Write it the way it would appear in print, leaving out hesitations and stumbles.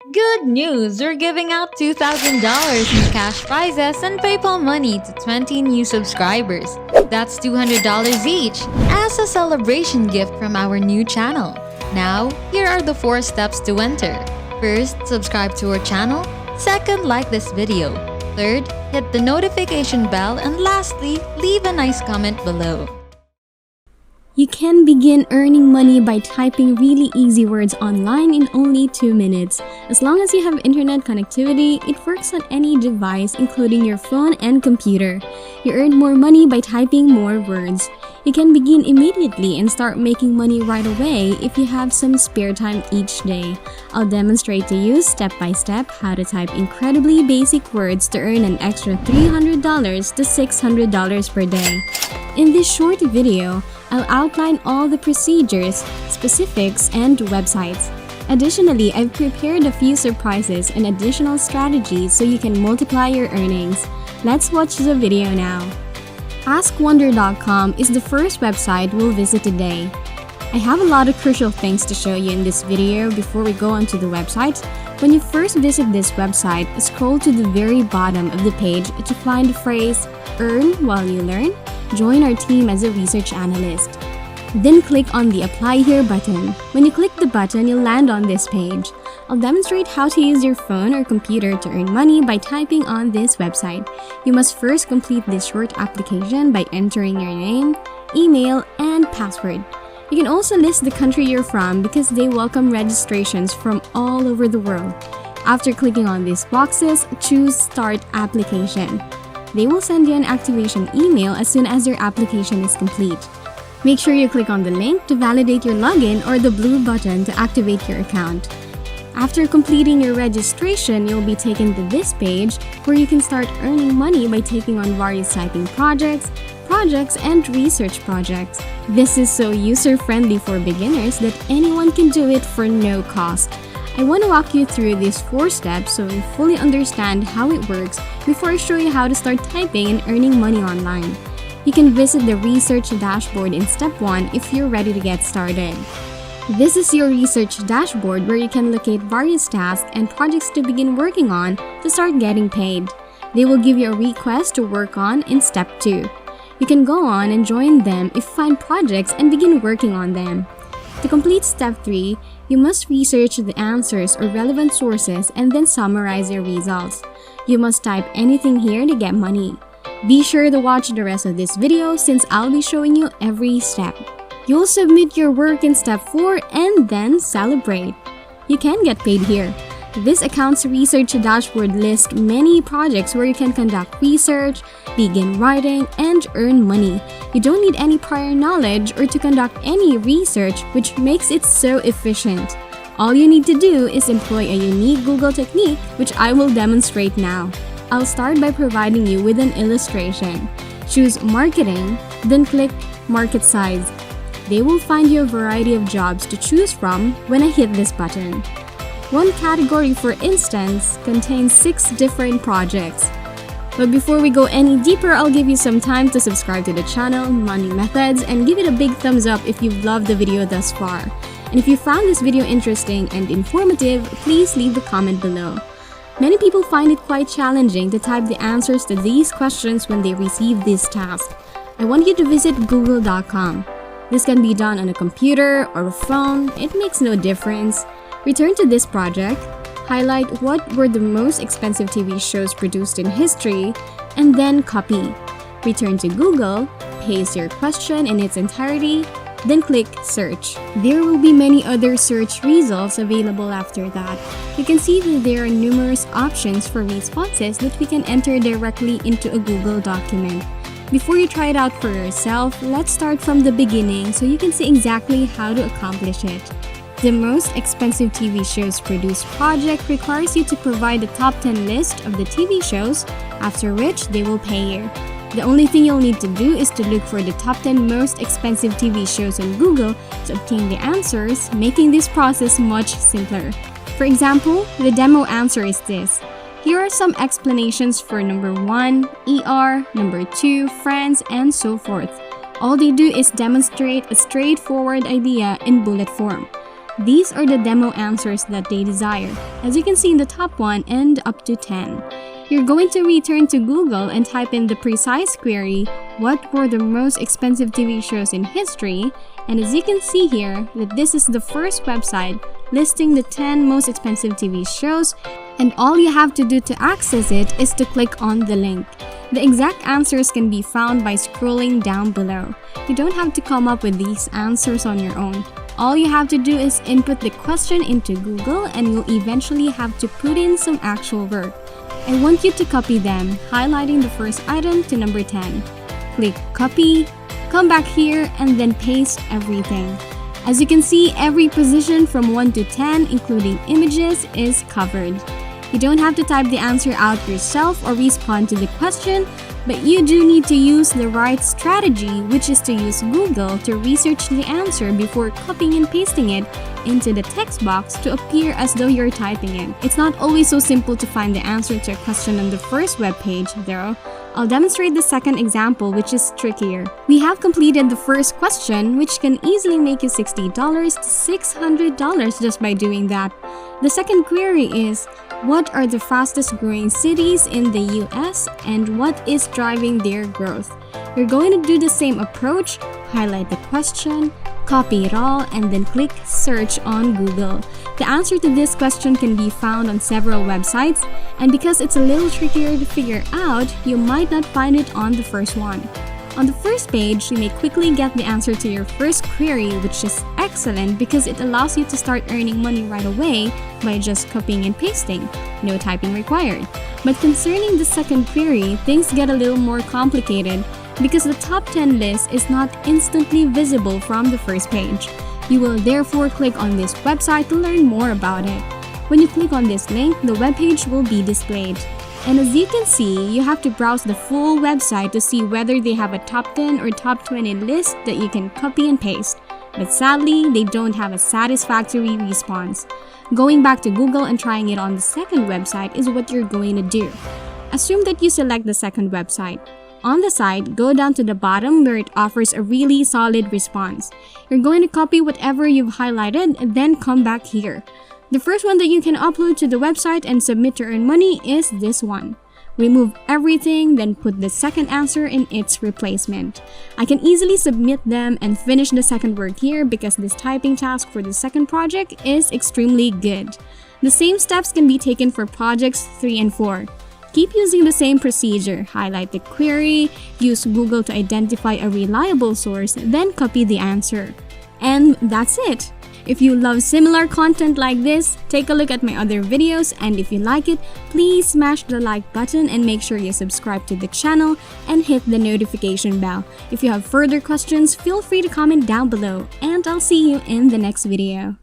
Good news! We're giving out $2,000 in cash prizes and PayPal money to 20 new subscribers. That's $200 each as a celebration gift from our new channel. Now, here are the 4 steps to enter. First, subscribe to our channel. Second, like this video. Third, hit the notification bell. And lastly, leave a nice comment below. You can begin earning money by typing really easy words online in only 2 minutes. As long as you have internet connectivity, it works on any device including your phone and computer. You earn more money by typing more words. You can begin immediately and start making money right away if you have some spare time each day. I'll demonstrate to you step by step how to type incredibly basic words to earn an extra $300 to $600 per day. In this short video, I'll outline all the procedures, specifics, and websites. Additionally, I've prepared a few surprises and additional strategies so you can multiply your earnings. Let's watch the video now. AskWonder.com is the first website we'll visit today. I have a lot of crucial things to show you in this video before we go onto the website. When you first visit this website, scroll to the very bottom of the page to find the phrase, "Earn while you learn." Join our team as a research analyst. Then click on the Apply Here button. When you click the button, you'll land on this page. I'll demonstrate how to use your phone or computer to earn money by typing on this website. You must first complete this short application by entering your name, email, and password. You can also list the country you're from because they welcome registrations from all over the world. After clicking on these boxes, choose Start Application. They will send you an activation email as soon as your application is complete. Make sure you click on the link to validate your login or the blue button to activate your account. After completing your registration, you'll be taken to this page where you can start earning money by taking on various typing projects, and research projects. This is so user-friendly for beginners that anyone can do it for no cost. I want to walk you through these 4 steps so you fully understand how it works before I show you how to start typing and earning money online. You can visit the research dashboard in step 1 if you're ready to get started. This is your research dashboard where you can locate various tasks and projects to begin working on to start getting paid. They will give you a request to work on in step 2. You can go on and join them if you find projects and begin working on them. To complete step 3, you must research the answers or relevant sources and then summarize your results. You must type anything here to get money. Be sure to watch the rest of this video since I'll be showing you every step. You'll submit your work in step 4 and then celebrate. You can get paid here. This account's research dashboard lists many projects where you can conduct research, begin writing, and earn money. You don't need any prior knowledge or to conduct any research, which makes it so efficient. All you need to do is employ a unique Google technique, which I will demonstrate now. I'll start by providing you with an illustration. Choose Marketing, then click Market Size. They will find you a variety of jobs to choose from when I hit this button. One category, for instance, contains 6 different projects. But before we go any deeper, I'll give you some time to subscribe to the channel, Money Methods, and give it a big thumbs up if you've loved the video thus far. And if you found this video interesting and informative, please leave a comment below. Many people find it quite challenging to type the answers to these questions when they receive this task. I want you to visit Google.com. This can be done on a computer or a phone, it makes no difference. Return to this project, highlight what were the most expensive TV shows produced in history, and then copy. Return to Google, paste your question in its entirety, then click Search. There will be many other search results available after that. You can see that there are numerous options for responses that we can enter directly into a Google document. Before you try it out for yourself, let's start from the beginning so you can see exactly how to accomplish it. The most expensive TV shows produced project requires you to provide the top 10 list of the TV shows, after which they will pay you. The only thing you'll need to do is to look for the top 10 most expensive TV shows on Google to obtain the answers, making this process much simpler. For example, the demo answer is this. Here are some explanations for number 1, ER, number 2, Friends, and so forth. All they do is demonstrate a straightforward idea in bullet form. These are the demo answers that they desire, as you can see in the top one and up to 10. You're going to return to Google and type in the precise query, what were the most expensive TV shows in history? And as you can see here, that this is the first website listing the 10 most expensive TV shows, and all you have to do to access it is to click on the link. The exact answers can be found by scrolling down below. You don't have to come up with these answers on your own. All you have to do is input the question into Google and you'll eventually have to put in some actual work. I want you to copy them, highlighting the first item to number 10. Click copy, come back here, and then paste everything. As you can see, every position from 1 to 10, including images, is covered. You don't have to type the answer out yourself or respond to the question, but you do need to use the right strategy, which is to use Google to research the answer before copying and pasting it into the text box to appear as though you're typing it. It's not always so simple to find the answer to a question on the first web page, though. I'll demonstrate the second example, which is trickier. We have completed the first question, which can easily make you $60 to $600 just by doing that. The second query is, what are the fastest growing cities in the US and what is driving their growth? You're going to do the same approach, highlight the question, copy it all, and then click search on Google. The answer to this question can be found on several websites, and because it's a little trickier to figure out, you might not find it on the first one. On the first page, you may quickly get the answer to your first query, which is excellent because it allows you to start earning money right away by just copying and pasting. No typing required. But concerning the second query, things get a little more complicated because the top 10 list is not instantly visible from the first page. You will therefore click on this website to learn more about it. When you click on this link, the webpage will be displayed. And as you can see, you have to browse the full website to see whether they have a top 10 or top 20 list that you can copy and paste. But sadly, they don't have a satisfactory response. Going back to Google and trying it on the second website is what you're going to do. Assume that you select the second website. On the site, go down to the bottom where it offers a really solid response. You're going to copy whatever you've highlighted and then come back here. The first one that you can upload to the website and submit to earn money is this one. Remove everything, then put the second answer in its replacement. I can easily submit them and finish the second work here because this typing task for the second project is extremely good. The same steps can be taken for projects 3 and 4. Keep using the same procedure. Highlight the query, use Google to identify a reliable source, then copy the answer. And that's it! If you love similar content like this, take a look at my other videos, and if you like it, please smash the like button and make sure you subscribe to the channel and hit the notification bell. If you have further questions, feel free to comment down below, and I'll see you in the next video.